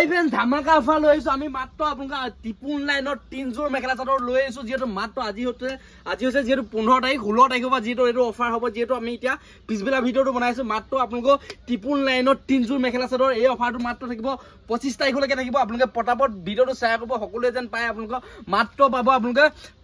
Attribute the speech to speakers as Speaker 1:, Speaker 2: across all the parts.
Speaker 1: হাই friend ধামাকা offer লৈ আহিছো আমি মাত্ৰ আপোনাক টিপুল লাইনৰ 3 জোৰ মেখেলা চাদৰ লৈ আহিছো যেটো মাত্ৰ আজি হৈছে যেটো 15 তাৰিখ 16 তাৰিখৰ পৰা যেটো এটো অফাৰ হ'ব যেটো আমি এতিয়া পিছবেলা ভিডিওটো বনাইছো মাত্ৰ আপোনাক টিপুল লাইনৰ 3 জোৰ মেখেলা চাদৰ এই অফাৰটো মাত্ৰ থাকিব 25 তাৰিখলৈকে থাকিব আপোনাক পটাপট ভিডিওটো শ্বেয়াৰ কৰিব সকলোৱে যেন পায় আপোনাক মাত্ৰ পাব আপোনাক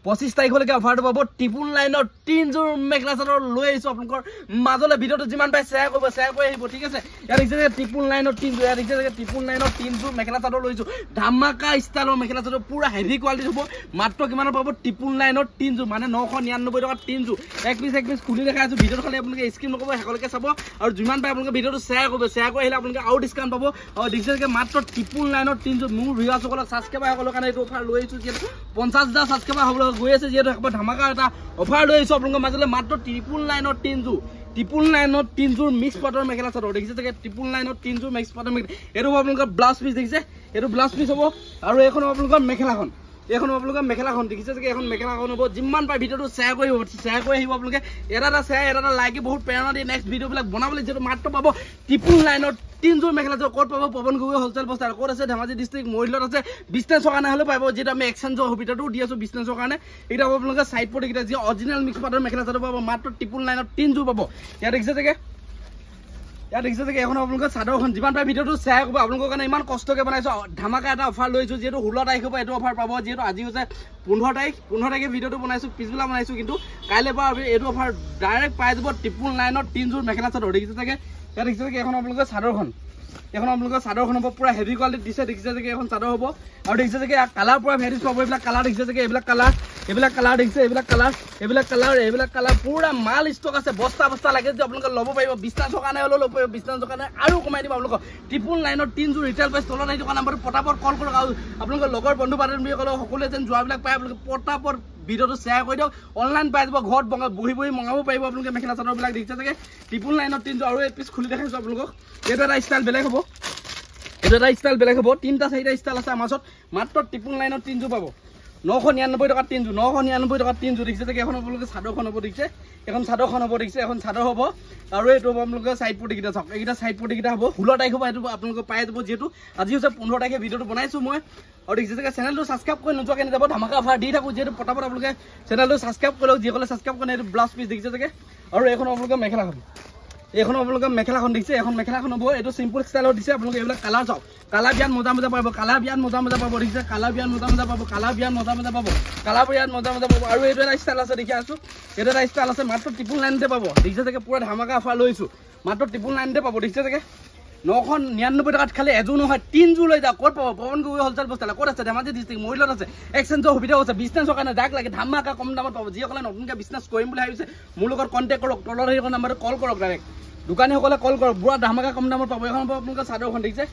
Speaker 1: 25 তাৰিখলৈকে অফাৰটো পাব টিপুল লাইনৰ 3 জোৰ মেখেলা চাদৰ লৈ আহিছো আপোনাক মাজলে ভিডিওটো যিমান পায় শ্বেয়াৰ কৰি আহিব ঠিক আছে ইয়াৰ দেখিছে টিপুল লাইনৰ 3 জোৰ ইয়াৰ দেখিছে টিপুল লাইনৰ 3 জোৰ মেখেলা চাদৰ লৈছো ধামাকা ষ্টাইলৰ মেখেলা চাদৰ পুৰা হেভি কোৱালিটি হ'ব মাত্ৰ কিমানৰ পাব টিপুল লাইনৰ 3 জোৰ মানে 999 টকা 3 জোৰ এক পিছ খুলি দেখাই আছো ভিডিওটো খালি আপোনাক স্ক্ৰীন নকব হেকলৈকে চাব আৰু যিমান পায় আপোনাক ভিডিওটো শ্বেয়াৰ কৰি আহিলে আপোনাক আৰু ডিসকাউন্ট পাব আৰু দেখিছে মাত্ৰ টিপুল লাইনৰ 3 জোৰ মোৰ ভিউৱাৰসকলক সাবস্ক্ৰাইবাৰ সকলৰ কাৰণে এইটো অফাৰ লৈ আহিছো যে 50000 সাবস্ক্ৰাইবাৰ হ'বলৈ গৈ আছে যেটো ধামাকা এটা অফাৰ লৈ আহিছো আপোনাক মাজলে মাত্ৰ টিপুল লাইনৰ 3 জোৰ টিপুল লাইনৰ 3 জোৰ মিক্স পাটৰ মেখেলা চাদৰ দেখিছে যে টিপুল লাইনৰ 3 জোৰ মিক্স পাটৰ মেখেলা এটো আপোনালোকৰ ব্লাউজ পিস দেখিছে এটো ব্লাউজ পিস হ'ব আৰু এখন আপোনালোকৰ মেখেলাখন এখন আপোনালোকৰ মেখেলাখন দেখিছে যে এখন মেখেলাখন হ'ব যিমান পাই ভিডিওটো শ্বেয়াৰ কৰি আহিব আপোনালোকে এটা শ্বেয়াৰ এটা লাইক বহুত প্ৰেৰণা দি নেক্সট ভিডিও বিলাক বনাবলৈ যেটো মাত্ৰ পাব টিপুল লাইনৰ 3 জোৰ মেখেলা চাদৰ ক'ত পাব পৱন গগৈ হোলসেল বস্তাৰ ক'ত আছে ধেমাজি ডিস্ট্ৰিক্ট মৰিলত আছে বিজনেছৰ কাৰণে হলে পাব যেটো আমি এক্সচেঞ্জৰ সুবিধাটো দি আছো বিজনেছৰ কাৰণে এটা আপোনালোকে সাইড পট কিটা যে অৰিজিনাল মিক্স পাটৰ মেখেলা চাদৰ পাব মাত্ৰ টিপুল লাইনৰ 3 জোৰ পাব ইয়াত দেখিছে যে এখন আপোনালোকৰ চাদৰখন যিমান পাই ভিডিওটো শ্বেয়াৰ কৰিব আপোনালোকৰ কাৰণে ইমান কষ্টকে বনাইছো ধামাকা এটা অফাৰ লৈছো যেটো 16 তাৰিখৰ পৰা এটো অফাৰ পাব যেটো আজি হৈছে 15 তাৰিখে ভিডিওটো বনাইছো পিছবেলা বনাইছো কিন্তু কাইলে পৰা এটো অফাৰ ডাইৰেক্ট পাই যাব টিপুল লাইনৰ 3 জোৰ মেখেলা চাদৰ দেখিছে যে ইয়াত দেখিছে যে এখন আপোনালোকৰ চাদৰখন হ'ব পুৰা হেভি কোৱালিটি দিছে দেখিছে যে এখন চাদৰ হ'ব আৰু দেখিছে যে কালাৰ পুৰা ভেৰিজ পাব এইবিলাক কালাৰ দেখিছে যে এইবিলাক কালাৰ দেখিছে এইবিলাক কালাৰ পুৰা মাল ষ্টক আছে বস্তা লাগে যে আপোনালোকে ল'ব পাৰিব বিজনেছৰ কাৰণে হ'লে ল'ব পাৰিব বিজনেছৰ কাৰণে আৰু কমাই দিব আপোনালোক টিপুল লাইনৰ 3 জোৰ ৰিটেইল প্ৰাইচ তলত আহি থকা নাম্বাৰটো পটাপট কল কৰক আৰু আপোনালোকৰ লগৰ বন্ধু বান্ধৱীসকলক সকলোৱে যেন যোৱাবিলাক পায় আপোনালোকে পটাপট ভিডিওটো শ্বেয়াৰ কৰি দিয়ক অনলাইন পাই যাব ঘৰত বহি মঙাব পাৰিব আপোনালোকে মেখেলা চাদৰবিলাক দেখিছে যে টিপুল লাইনৰ 3 জোৰ আৰু এক পিছ খুলি দেখাইছো আপোনালোকক এইটো এটা ষ্টাইল বেলেগ হ'ব তিনটা চাৰিটা ষ্টাইল আছে আমাৰ ওচৰত মাত্ৰ টিপুল লাইনৰ 3 জোৰ পাব 999 টকা 3 জোৰ 999 টকা 3 জোৰ দেখিছে যে এখন আপোনালোকে চাদৰখন হ'ব দেখিছে এখন চাদৰ হ'ব আৰু এইটো আপোনালোকে সাইড পটি কিটা চাওক এইটা সাইড পটি কিটা হ'ব 16 তাৰিখৰ পৰা এইটো আপোনালোকে পাই যাব যেটো আজি হৈছে 15 তাৰিখে ভিডিওটো বনাইছো মই আৰু দেখিছে যে চেনেলটো সাবস্ক্ৰাইব কৰি নোযোৱাকে যাব ধামাকা অফাৰ দি থাকো যেটো পটাপট আপোনালোকে চেনেলটো সাবস্ক্ৰাইব কৰক যিসকলে সাবস্ক্ৰাইব কৰে এইটো ব্লাউজ পিস দেখিছে যে আৰু এখন আপোনালোকে মেখেলাখন দেখিছে এখন মেখেলাখন হ'ব এইটো সিম্পল ষ্টাইলত দিছে আপোনালোকে এইবিলাক কালাৰ চাওক কালাৰ বিয়ান মজা পাব দেখিছে কালাৰ বিয়ান মজা পাব আৰু এইটো এটা ষ্টাইল আছে দেখি আছো এইটো এটা ষ্টাইল আছে মাত্ৰ টিপুল লাইনতে পাব দেখিছে যে পুৰা ধামাকা অফাৰ লৈছো মাত্ৰ টিপুল লাইনতে পাব দেখিছে যে 999 টকাত খালি এজোৰ নহয় 3 জোৰ লৈ যাওক ক'ত পাব পৱন গগৈ হোলসেল বস্তা ক'ত আছে ধেমাজি ডিস্ট্ৰিক্ট মৰিলত আছে এক্সচেঞ্জৰ সুবিধা আছে বিজনেছৰ কাৰণে যাক লাগে ধামাকা কম দামত পাব যিসকলে নতুনকৈ বিজনেছ কৰিম বুলি ভাবিছে মোৰ লগত কণ্টেক্ট কৰক তলৰ সেই নাম্বাৰটো কল কৰক ডাইৰেক্ট দোকানীসকলে কল কৰক পুৰা ধামাকা কম দামত পাব এখন আপোনালোকে চাদৰখন দেখিছে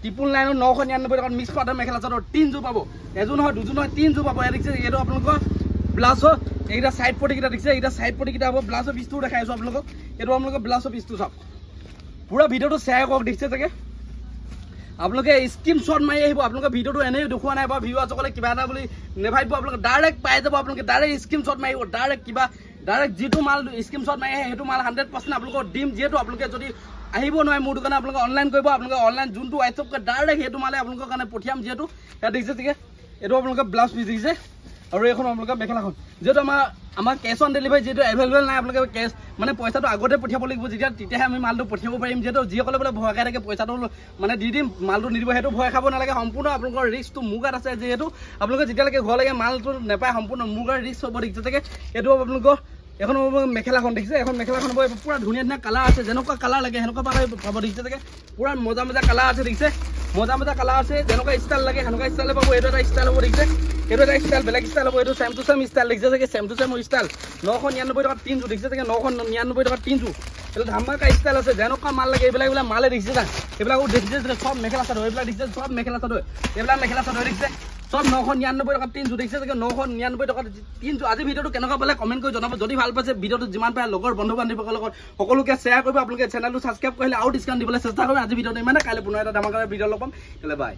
Speaker 1: টিপুল লাইনৰ 999 টকাত মিক্স পাটৰ মেখেলা চাদৰ 3 জোৰ পাব এজোৰ নহয় দুজোৰ নহয় 3 জোৰ পাব ইয়াত দেখিছে এইটো আপোনালোকৰ ব্লাউজৰ এইটা সাইড পটি কিটা দেখিছে এইটা সাইড পটি কিটা হ'ব ব্লাউজৰ পিছটো দেখাইছো আপোনালোকক এইটো আপোনালোকে ব্লাউজৰ পিছটো চাওক পুৰা ভিডিওটো শ্বেয়াৰ কৰক দেখিছে যে আপোনালোকে স্ক্ৰীনশ্বট মাৰি আহিব আপোনালোকে ভিডিওটো এনেই দেখুৱা নাই বা ভিউৱাৰসকলে কিবা এটা বুলি নেভাবিব আপোনালোকে ডাইৰেক্ট পাই যাব আপোনালোকে ডাইৰেক্ট স্ক্ৰীনশ্বট মাৰিব ডাইৰেক্ট যিটো মাল স্ক্ৰীনশ্বট মাৰি আহে সেইটো মাল 100% আপোনালোকক দিম যিহেতু আপোনালোকে যদি আহিব নোৱাৰে মোৰ দোকানে আপোনালোকে অনলাইন কৰিব আপোনালোকে অনলাইন যোনটো হোৱাটছএপ ডাইৰেক্ট সেইটো মালে আপোনালোকৰ কাৰণে পঠিয়াম যিহেতু ইয়াত দেখিছে যে এইটো আপোনালোকে ব্লাউজ পিস দেখিছে আৰু এখন আপোনালোকে মেখেলাখন যেটো আমাৰ কেছ অন ডেলিভাৰী যেটো এভেইলেবল নাই আপোনালোকে কেছ মানে পইচাটো আগতে পঠিয়াব লাগিব তেতিয়াহে আমি মালটো পঠিয়াব পাৰিম যেটো যিসকলে বোলে ভয় খাই থাকে পইচাটো মানে দি দিম মালটো নিদিব সেইটো ভয় খাব নালাগে সম্পূৰ্ণ আপোনালোকৰ ৰিস্কটো মোৰ গাত আছে যেহেতু আপোনালোকে যেতিয়ালৈকে ঘৰলৈকে মালটো নেপায় সম্পূৰ্ণ মোৰ গাত ৰিস্ক হ'ব দেখিছে যে এইটো আপোনালোকৰ এখন মেখেলাখন দেখিছে এখন মেখেলাখন হ'ব পুৰা ধুনীয়া কালাৰ আছে যেনেকুৱা কালাৰ লাগে সেনেকুৱা পাব দেখিছে যে পুৰা মজা কালাৰ আছে দেখিছে মজা কালাৰ আছে যেনেকুৱা ষ্টাইল লাগে সেনেকুৱা ষ্টাইলে পাব এইটো এটা ষ্টাইল হ'ব দেখিছে এইটো এটা ষ্টাইল বেলেগ ষ্টাইল হ'ব এইটো চেম টু চেম ষ্টাইল দেখিছে যে চেম টু চেম ষ্টাইল 999 টকা 3 জোৰ দেখিছে যে 999 টকা 3 জোৰ এইটো ধামাকা ষ্টাইল আছে যেনেকুৱা মাল লাগে এইবিলাক মালে দেখিছে না এইবিলাকো দেখিছে সব মেখেলা চাদৰ এইবিলাক দেখিছে সব মেখেলা চাদৰ এইবিলাক মেখেলা চাদৰ দেখিছে সব 999 টকা 3 জোৰ দেখিছে যে 999 টকা 3 জোৰ আজি ভিডিওটো কেনেকুৱা পালে কমেন্ট কৰি জনাব যদি ভাল পাইছে ভিডিওটো যিমান পায় লগৰ বন্ধু বান্ধৱীসকলৰ লগত সকলোকে শ্বেয়াৰ কৰিব আপোনালোকে চেনেলটো সাবস্ক্ৰাইব কৰিলে আৰু ডিসকাউন্ট দিবলৈ চেষ্টা কৰিব আজি ভিডিওটো ইমানে কাইলৈ পুনৰ এটা ধামাকাৰ ভিডিও লগ পাম বাই